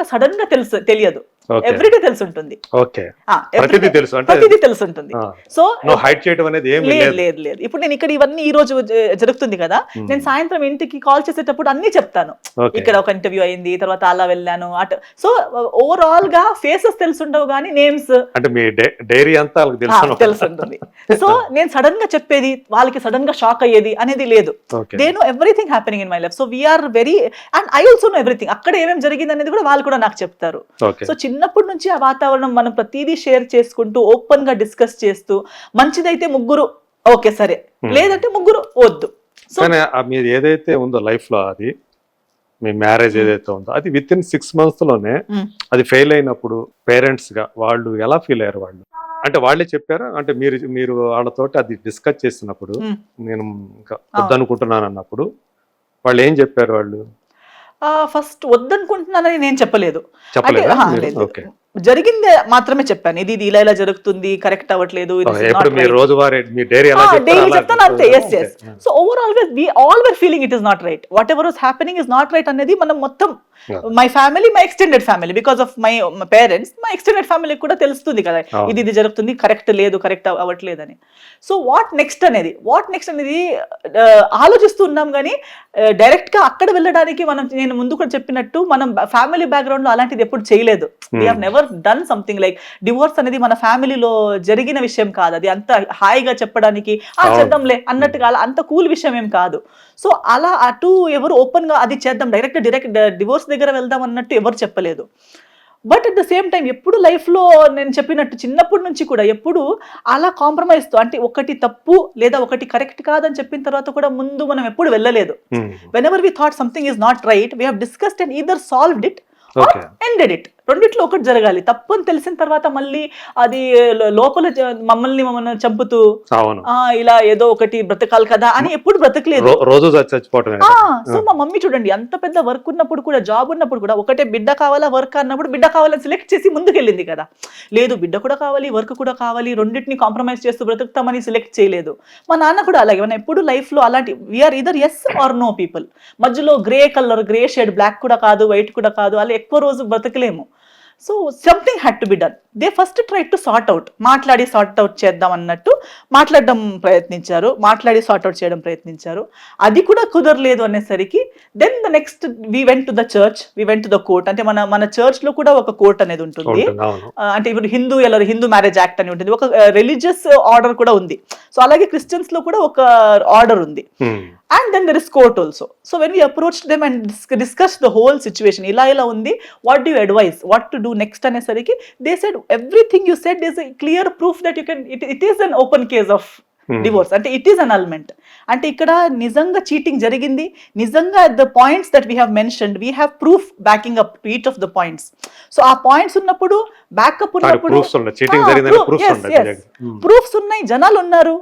Sudden గా తెలియదు, everyday తెలుసుంటుంది. ప్రతిదీ తెలుసుంటుంది. సో హైడ్ చేయడం అనేది లేదు లేదు లేదు. ఇప్పుడు నేను ఇక్కడ ఇవన్నీ ఈ రోజు జరుగుతుంది కదా, నేను సాయంత్రం ఇంటికి కాల్ చేసేటప్పుడు అన్ని చెప్తాను. ఇక్కడ ఒక ఇంటర్వ్యూ అయింది, తర్వాత అలా వెళ్ళాను అటు. సో ఓవరాల్ గా ఫేసెస్ తెలుసుండవు కానీ నేమ్స్ అంటే మీ డైరీ అంతా తెలుసుంటుంది. సో నేను సడన్ గా చెప్పేది వాళ్ళకి సడన్ గా షాక్ అయ్యేది అనేది లేదు. They know everything happening in my life. So we are very, and I also know everything. అక్కడ ఏమేమి జరిగింది అనేది కూడా వాళ్ళు కూడా నాకు చెప్తారు. సో చిన్నప్పటి నుంచి ఆ వాతావరణం మనం ప్రతిదీ షేర్ చేసుకుంటూ ఓపెన్ గా డిస్కస్ చేస్తూ, మంచిదైతే ముగ్గురు ఓకే సరే, లేదంటే ముగ్గురు వద్దు. సో మీరు ఏదైతే ఉందో లైఫ్ లో, అది మీ మ్యారేజ్ ఏదైతే ఉందో అది విత్ ఇన్ 6 months లోనే అది ఫెయిల్ అయినప్పుడు పేరెంట్స్ గా వాళ్ళు ఎలా ఫీల్ అయ్యారు? వాళ్ళు అంటే వాళ్ళే చెప్పారా? అంటే మీరు వాళ్ళతోటి అది డిస్కస్ చేసినప్పుడు, నేను ఇంకా వద్దనుకుంటున్నాను అన్నప్పుడు వాళ్ళు ఏం చెప్పారు? వాళ్ళు ఫస్ట్ వద్దనుకుంటున్నానని నేను చెప్పలేదు. జరిగిందే మాత్రమే చెప్పాను. ఇది ఇలా ఇలా జరుగుతుంది, కరెక్ట్ అవ్వట్లేదు, డైలీ చెప్తాను అంతే. So overall we all were feeling it is not right. Whatever was happening is not right అనేది మనం మొత్తం, my family, my extended family, because of my parents, my extended ఫ్యామిలీకి కూడా తెలుస్తుంది కదా ఇది జరుగుతుంది, కరెక్ట్ లేదు, కరెక్ట్ అవ్వట్లేదని. సో వాట్ నెక్స్ట్ అనేది ఆలోచిస్తూ ఉన్నాం కానీ డైరెక్ట్ గా అక్కడ వెళ్ళడానికి నేను ముందు కూడా చెప్పినట్టు మనం ఫ్యామిలీ బ్యాక్గ్రౌండ్ లో అలాంటిది ఎప్పుడు చేయలేదు. We have never done something like divorce అనేది మన ఫ్యామిలీలో జరిగిన విషయం కాదు. అది అంత హాయిగా చెప్పడానికి చేద్దాంలే అన్నట్టుగా అంత కూల్ విషయం ఏం కాదు. సో అలా అటు ఎవరు ఓపెన్ గా అది చేద్దాం, డైరెక్ట్ డివోర్స్ దగ్గర వెళ్దాం అన్నట్టు ఎవరు చెప్పలేదు. But at the same time ఎప్పుడు లైఫ్ లో నేను చెప్పినట్టు చిన్నప్పటి నుంచి కూడా ఎప్పుడు అలా కాంప్రమైజ్ తో, అంటే ఒకటి తప్పు లేదా ఒకటి కరెక్ట్ కాదని చెప్పిన తర్వాత కూడా ముందు మనం ఎప్పుడు వెళ్ళలేదు. Whenever we thought something is not right, we have discussed and either solved it or ended it. రెండిట్లో ఒకటి జరగాలి. తప్పు అని తెలిసిన తర్వాత మళ్ళీ అది లోపల మమ్మల్ని చంపుతూ ఇలా ఏదో ఒకటి బ్రతకాలి కదా అని ఎప్పుడు బ్రతకలేదు. సో మా మమ్మీ చూడండి, అంత పెద్ద వర్క్ ఉన్నప్పుడు కూడా, జాబ్ ఉన్నప్పుడు కూడా, ఒకటే బిడ్డ కావాలా వర్క్ అన్నప్పుడు బిడ్డ కావాలని సెలెక్ట్ చేసి ముందుకెళ్ళింది కదా. లేదు బిడ్డ కూడా కావాలి, వర్క్ కూడా కావాలి, రెండింటిని కాంప్రమైజ్ చేస్తూ బ్రతుకుతామని సెలెక్ట్ చేయలేదు. మా నాన్న కూడా అలాగే. మనం ఎప్పుడు లైఫ్ లో అలాంటి we are either yes or no people. మధ్యలో grey colour, grey shade, black కూడా కాదు, వైట్ కూడా కాదు, అలా ఎక్కువ రోజు బ్రతకలేము. So something had to be done. They first try to sort out, మాట్లాడి సార్ట్ అవుట్ చేద్దాం అన్నట్టు మాట్లాడడం ప్రయత్నించారు, మాట్లాడి సార్ట్ అవుట్ చేయడం ప్రయత్నించారు. అది కూడా కుదరలేదు అనేసరికి then the next we went to the church, we went to the court. అంటే మన చర్చ్ లో కూడా ఒక కోర్ట్ అనేది ఉంటుంది. అంటే ఇప్పుడు హిందూ మ్యారేజ్ యాక్ట్ అని ఉంటుంది, ఒక రిలీజియస్ ఆర్డర్ కూడా ఉంది. సో అలాగే క్రిస్టియన్స్ లో కూడా ఒక ఆర్డర్ ఉంది. And then there is court also. So when we approached them and discussed the whole situation, ila undi, what do you advise, what to do next anesariki, they said everything you said is a clear proof that you can, it is an open case of divorce. అంటే it is annulment. అంటే ఇక్కడ నిజంగా cheating జరిగింది, నిజంగా the points that we have mentioned, we have proof backing up to each of the points. So ఆ points ఉన్నప్పుడు, backup ఉన్నప్పుడు, proofs ఉన్నాయి, జనాలు ఉన్నారు.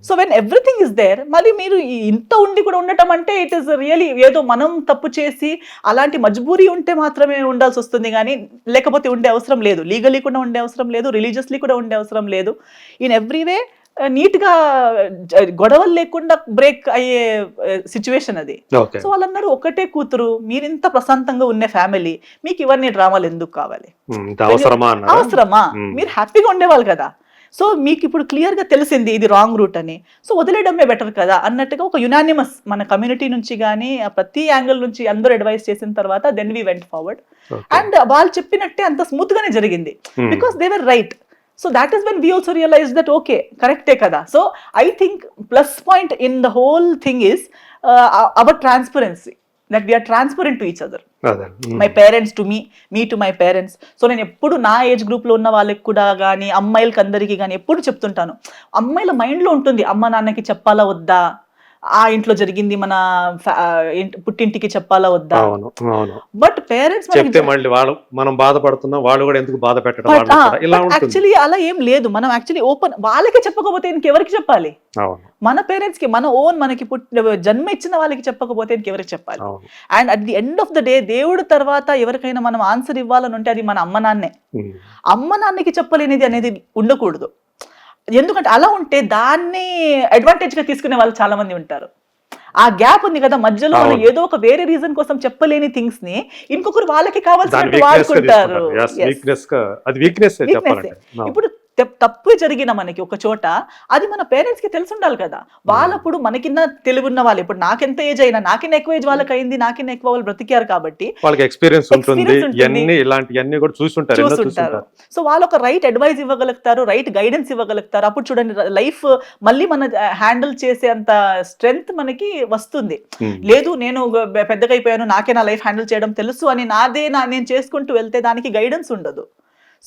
So when everything is there, మళ్ళీ మీరు ఇంత ఉండి కూడా ఉండటం అంటే ఇట్ ఈస్ రియలీ ఏదో మనం తప్పు చేసి అలాంటి మజ్బూరీ ఉంటే మాత్రమే ఉండాల్సి వస్తుంది కానీ లేకపోతే ఉండే అవసరం లేదు. లీగలీ కూడా ఉండే అవసరం లేదు, రిలీజియస్లీ కూడా ఉండే అవసరం లేదు. ఇన్ ఎవ్రీ వే నీట్ గా గొడవలు లేకుండా బ్రేక్ అయ్యే సిచ్యువేషన్ అది. సో వాళ్ళందరూ ఒకటే కూతురు, మీరింత ప్రశాంతంగా ఉన్న ఫ్యామిలీ, మీకు ఇవన్నీ డ్రామాలు ఎందుకు కావాలి, అవసరమా? మీరు హ్యాపీగా ఉండేవాళ్ళు కదా. సో మీకు ఇప్పుడు క్లియర్ గా తెలిసింది ఇది రాంగ్ రూట్ అని, సో వదిలేయడమే బెటర్ కదా అన్నట్టుగా ఒక యునానిమస్ మన కమ్యూనిటీ నుంచి కానీ ప్రతి యాంగిల్ నుంచి అందరూ అడ్వైస్ చేసిన తర్వాత then we went forward. And వాళ్ళు చెప్పినట్టే అంత స్మూత్ గానే జరిగింది, because they were right. So that is when we also realized that okay, correct kada. So I think plus point in the whole thing is our transparency, that we are transparent to each other. My parents to me, me to my parents. So నేను ఎప్పుడు నా age group లో ఉన్న వాళ్ళకి కూడా కానీ అమ్మాయిలకి అందరికీ కానీ ఎప్పుడు చెప్తుంటాను, అమ్మాయిల మైండ్ లో ఉంటుంది అమ్మ నాన్నకి చెప్పాలా వద్దా, ఆ ఇంట్లో జరిగింది మన పుట్టింటికి చెప్పాలా వద్దా. బట్ పేరెంట్స్ మనం బాధపడుతున్నాం, వాళ్ళు కూడా ఎందుకు బాధ పెట్టడం. యాక్చువల్లీ అలా ఏం లేదు. మనం యాక్చువల్లీ ఓపెన్, వాళ్ళకి చెప్పకపోతే ఇంకెవరికి చెప్పాలి? మన పేరెంట్స్ కి, మన ఓన్ మనకి జన్మ ఇచ్చిన వాళ్ళకి చెప్పకపోతే ఇంకెవరికి చెప్పాలి? And at the end of the day దేవుడు తర్వాత ఎవరికైనా మనం ఆన్సర్ ఇవ్వాలని ఉంటే అది మన అమ్మ నాన్నే. అమ్మ నాన్నకి చెప్పలేనిది అనేది ఉండకూడదు. ఎందుకంటే అలా ఉంటే దాన్ని అడ్వాంటేజ్ గా తీసుకునే వాళ్ళు చాలా మంది ఉంటారు. ఆ గ్యాప్ ఉంది కదా మధ్యలో మనం అవును. ఏదో ఒక వేరే రీజన్ కోసం చెప్పలేని థింగ్స్ ని ఇంకొకరు వాళ్ళకి దాని కావాల్సినట్టు వీక్నెస్ గా వాడుకుంటారు. తీసుకుంటారు. Yes, Yes. వీక్నెస్ గా అది వీక్నెస్ వీక్నెస్. చెప్పాలంటే. అవును. ఇప్పుడు తప్పు జరిగిన మనకి ఒక చోట అది మన పేరెంట్స్ కి తెలిసి ఉండాలి కదా. వాళ్ళప్పుడు మనకిన్న తెలివి ఉన్న వాళ్ళు, ఇప్పుడు నాకెంత ఏజ్ అయినా నాకిన్న ఎక్కువ ఏజ్ వాళ్ళకి అయింది, నాకిన్న ఎక్కువ వాళ్ళు బ్రతికారు కాబట్టి వాళ్ళకి ఎక్స్పీరియన్స్ ఉంటుంది. Experience ఉంటుంది. ఇవన్నీ ఇలాంటివన్నీ కూడా చూసుంటారు. ఎన్నో చూస్తుంటారు. చూసుంటారు. సో వాళ్ళు ఒక రైట్ అడ్వైస్ ఇవ్వగలుగుతారు, రైట్ గైడెన్స్ ఇవ్వగలుగుతారు. అప్పుడు చూడండి లైఫ్ మళ్ళీ మన హ్యాండిల్ చేసే అంత స్ట్రెంగ్త్ మనకి వస్తుంది. Hmm. లేదు నేను పెద్దగా అయిపోయాను, నాకే నా లైఫ్ హ్యాండిల్ చేయడం తెలుసు అని నేను చేసుకుంటూ వెళ్తే దానికి గైడెన్స్ ఉండదు.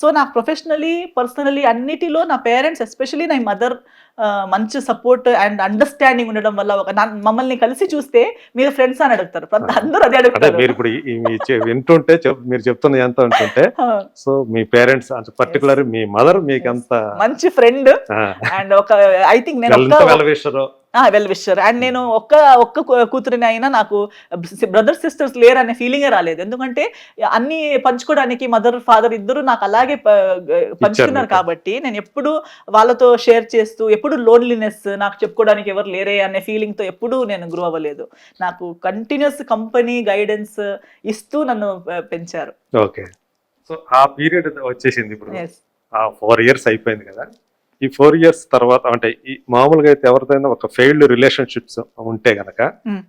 సో నాకు ప్రొఫెషనలీ, పర్సనలీ అన్నిటిలో నా పేరెంట్స్, ఎస్పెషలీ నా మదర్ మంచి సపోర్ట్ అండ్ అండర్స్టాండింగ్ ఉండడం వల్ల మమ్మల్ని కలిసి చూస్తే మీరు ఫ్రెండ్స్ అని అడుగుతారు, అందరూ అదే అంటే అడుగుతారు. మీరు ఇప్పుడు వింటుంటే మీరు చెప్తున్నది ఎంత ఉంటుంటే, సో మీ పేరెంట్స్ పర్టికులర్ మీ మదర్ మీకు అంత మంచి ఫ్రెండ్ అండ్ ఒక ఐ థింక్ నేను వెల్ విషర్ అండ్ నేను ఒక్క కూతురిని అయినా నాకు బ్రదర్ సిస్టర్స్ లేరు అనే ఫీలింగే రాలేదు. ఎందుకంటే అన్ని పంచుకోవడానికి మదర్ ఫాదర్ ఇద్దరు నాకు అలాగే పంచుకున్నారు కాబట్టి నేను ఎప్పుడు వాళ్ళతో షేర్ చేస్తూ, ఎప్పుడు లోన్లీనెస్ నాకు చెప్పుకోవడానికి ఎవరు లేరే అనే ఫీలింగ్ తో ఎప్పుడు నేను గ్రో అవ్వలేదు. నాకు కంటిన్యూస్ కంపెనీ గైడెన్స్ ఇస్తూ నన్ను పెంచారు. ఓకే. సో ఆ పీరియడ్ వచ్చేసింది ఇప్పుడు. Yes. ఆ 4 years అయిపోయింది కదా. ఈ 4 years తర్వాత అంటే ఈ మామూలుగా అయితే ఎవరిదైనా ఒక ఫెయిల్డ్ రిలేషన్షిప్స్ ఉంటే గనక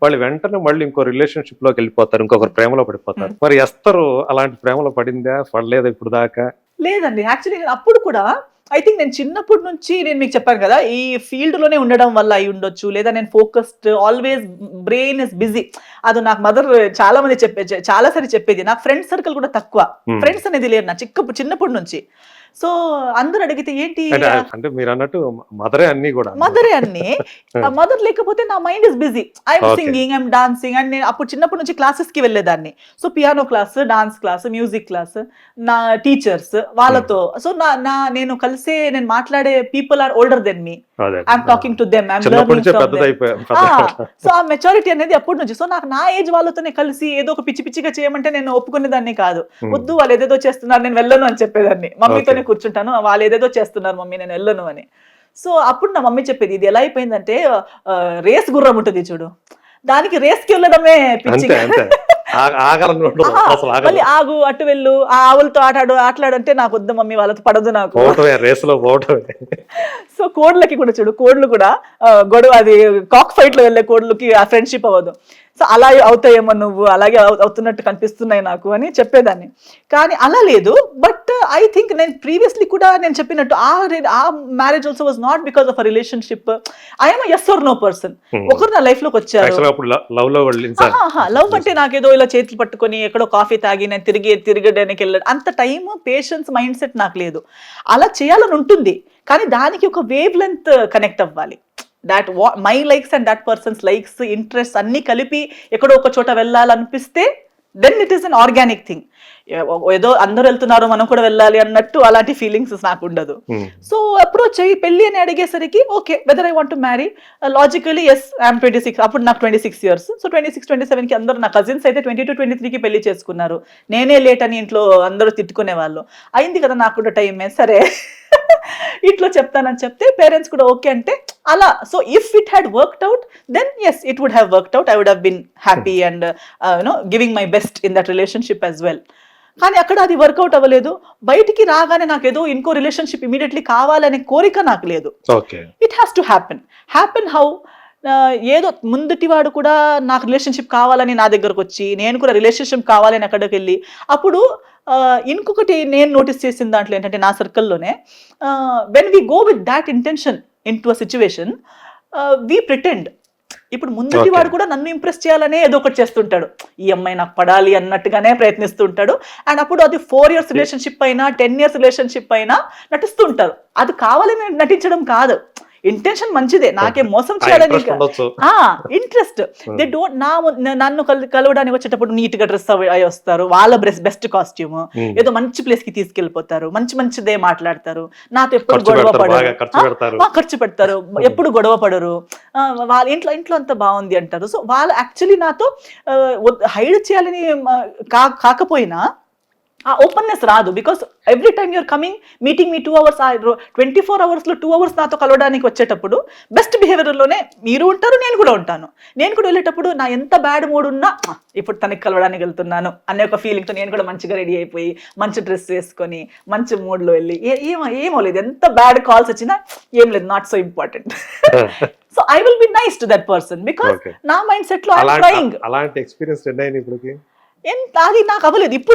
వాళ్ళు వెంటనే మళ్ళీ ఇంకో రిలేషన్షిప్ లోకి వెళ్ళిపోతారు, ఇంకొకరు ప్రేమలో పడిపోతారు. మరి ఎస్తరు అలాంటి ప్రేమలో పడిందా, పడలేదా ఇప్పుడు దాకా? లేదండి, యాక్చువల్లీ అప్పుడు కూడా ఐ థింక్ నేను చిన్నప్పటి నుంచి నేను మీకు చెప్పాను కదా, ఈ ఫీల్డ్ లోనే ఉండడం వల్ల అయి ఉండొచ్చు, లేదా నేను focused, always brain is busy. అది నాకు మదర్ చాలా మంది చాలా సారి చెప్పేది. నాకు ఫ్రెండ్స్ సర్కిల్ కూడా తక్కువ, ఫ్రెండ్స్ అనేది లేరు నా చిన్నప్పటి నుంచి. సో అందరు అడిగితే ఏంటి అంటే మీరు అన్నట్టు మదరే అన్ని కూడా, మదరే అన్ని. మదర్ లేకపోతే నా mind is busy, I'm singing, I'm dancing. And నేను అప్పుడు చిన్నప్పటి నుంచి క్లాసెస్ కి వెళ్ళేదాన్ని. So piano class, dance class, music class, నా టీచర్స్ వాళ్ళతో. సో నేను కలిసే నేను మాట్లాడే people are older than me, I'm talking to them, I'm learning from them. So ఆ మెచ్యూరిటీ అనేది అప్పటి నుంచి. సో నాకు నా ఏజ్ వాళ్ళతోనే కలిసి ఏదో ఒక పిచ్చిగా చేయమంటే నేను ఒప్పుకునేదాన్ని కాదు. వద్దు, వాళ్ళు ఏదేదో చేస్తున్నారు, నేను వెళ్ళను అని చెప్పేదాన్ని. మమ్మీతోనే కూర్చుంటాను, వాళ్ళు ఏదేదో చేస్తున్నారు మమ్మీ, నేను వెళ్ళను అని. సో అప్పుడు నా మమ్మీ చెప్పేది, ఇది ఎలా అయిపోయిందంటే రేస్ గుర్రం ఉంటుంది చూడు, దానికి రేస్కి వెళ్ళడమే పిచ్చిగా. మళ్ళీ ఆగు, అటు వెళ్ళు, ఆ ఆవులతో ఆటలాడు అంటే నాకు వద్దు మమ్మీ, వాళ్ళతో పడదు నాకు. సో కోడ్లకి కూడా చూడు, కోడ్లు కూడా గొడవ, అది కాక్ ఫైట్ లో వెళ్ళే కోడ్లకి ఆ ఫ్రెండ్షిప్ అవ్వదు. సో అలా అవుతాయేమో నువ్వు, అలాగే అవుతున్నట్టు కనిపిస్తున్నాయి నాకు అని చెప్పేదాన్ని. కానీ అలా లేదు. బట్ ఐ థింక్ నేను ప్రీవియస్లీ కూడా నేను చెప్పినట్టు ఆ marriage also was not because of a relationship. I'm yes or no person. ఒకరు నా లైఫ్ లోకి వచ్చారు. లవ్ అంటే నాకేదో ఇలా చేతులు పట్టుకొని ఎక్కడో కాఫీ తాగి నేను తిరగడానికి వెళ్ళాడు అంత టైం, పేషెన్స్, మైండ్ సెట్ నాకు లేదు. అలా చేయాలని ఉంటుంది, కానీ దానికి ఒక వేవ్ లెంత్ కనెక్ట్ అవ్వాలి. That my likes and that person's likes, interest అన్ని కలిపి ఎక్కడో ఒక చోట వెళ్ళాలనిపిస్తే then it is an organic thing. ఏదో అందరూ వెళ్తున్నారు మనం కూడా వెళ్ళాలి అన్నట్టు అలాంటి ఫీలింగ్స్ నాకు ఉండదు. సో అప్రోచ్ అయ్యి పెళ్లి అని అడిగేసరికి okay, whether I want to marry, logically yes, I'm 26, అప్పుడు నాకు 26 years. సో 26, 27కి అందరూ నా కజిన్స్ అయితే 22, 23కి పెళ్లి చేసుకున్నారు. నేనే లేట్ అని ఇంట్లో అందరూ తిట్టుకునే వాళ్ళు. అయింది కదా నాకు కూడా టైమే, సరే ఇంట్లో చెప్తానని చెప్తే పేరెంట్స్ కూడా ఓకే అంటే అలా. So if it had worked out then yes, it would have worked out. I would have been happy and giving my best in that relationship as well. కానీ అక్కడ అది వర్కౌట్ అవ్వలేదు. బయటికి రాగానే నాకు ఏదో ఇంకో రిలేషన్షిప్ ఇమీడియట్లీ కావాలనే కోరిక నాకు లేదు. It has to happen how, ఏదో ముందుటివాడు కూడా నాకు రిలేషన్షిప్ కావాలని నా దగ్గరకు వచ్చి, నేను కూడా రిలేషన్షిప్ కావాలని అక్కడికి వెళ్ళి, అప్పుడు ఇంకొకటి నేను నోటీస్ చేసిన దాంట్లో ఏంటంటే నా సర్కిల్లోనే when we go with that intention into a situation we pretend. ఇప్పుడు ముందుటి వాడు కూడా నన్ను ఇంప్రెస్ చేయాలనే ఏదో ఒకటి చేస్తుంటాడు, ఈ అమ్మాయి నాకు పడాలి అన్నట్టుగానే ప్రయత్నిస్తుంటాడు. అండ్ అప్పుడు అది 4 years రిలేషన్షిప్ అయినా 10 years రిలేషన్షిప్ అయినా నటిస్తూ ఉంటారు. అది కావాలని నటించడం కాదు, ఇంటెన్షన్ మంచిదే, నాకే మోసం చేయాలని ఇంట్రెస్ట్. దే డోంట్ నన్ను కలవడానికి వచ్చేటప్పుడు నీట్ గా డ్రెస్ అయి వస్తారు, వాళ్ళ బెస్ట్ కాస్ట్యూమ్, ఏదో మంచి ప్లేస్ కి తీసుకెళ్లిపోతారు, మంచిదే మాట్లాడతారు, నాతో ఎప్పుడు గొడవ పడరు, ఖర్చు పెడతారు, ఎప్పుడు గొడవ పడరు, వాళ్ళ ఇంట్లో అంత బాగుంది అంటారు. సో వాళ్ళు యాక్చువల్లీ నాతో హైడ్ చేయాలని కాకపోయినా ఆ ఓపెన్నెస్ రాదు. Because every time you're coming meeting me 2 hours 24 hours లో 2 hours నాతో కలవడానికి వచ్చేటప్పుడు బెస్ట్ బిహేవియర్లోనే మీరు ఉంటారు, నేను కూడా ఉంటాను. నేను కూడా వెళ్ళేటప్పుడు నా ఎంత బ్యాడ్ మూడ్ ఉన్నా ఇప్పుడు తనకి కలవడానికి వెళ్తున్నాను అనే ఒక ఫీలింగ్తో నేను కూడా మంచిగా రెడీ అయిపోయి మంచి డ్రెస్ వేసుకొని మంచి మూడ్లో వెళ్ళి ఏమో లేదు, ఎంత బ్యాడ్ కాల్స్ వచ్చినా ఏం లేదు, not so important. So I will be nice to that person because Okay. నా మైండ్ సెట్ లో ఐఎమ్ ట్రైయింగ్. అలాంటి ఎక్స్పీరియన్స్ ఎన్ని అయినాయి ఇప్పటికి? అది నాకు అవ్వలేదు. ఇప్పుడు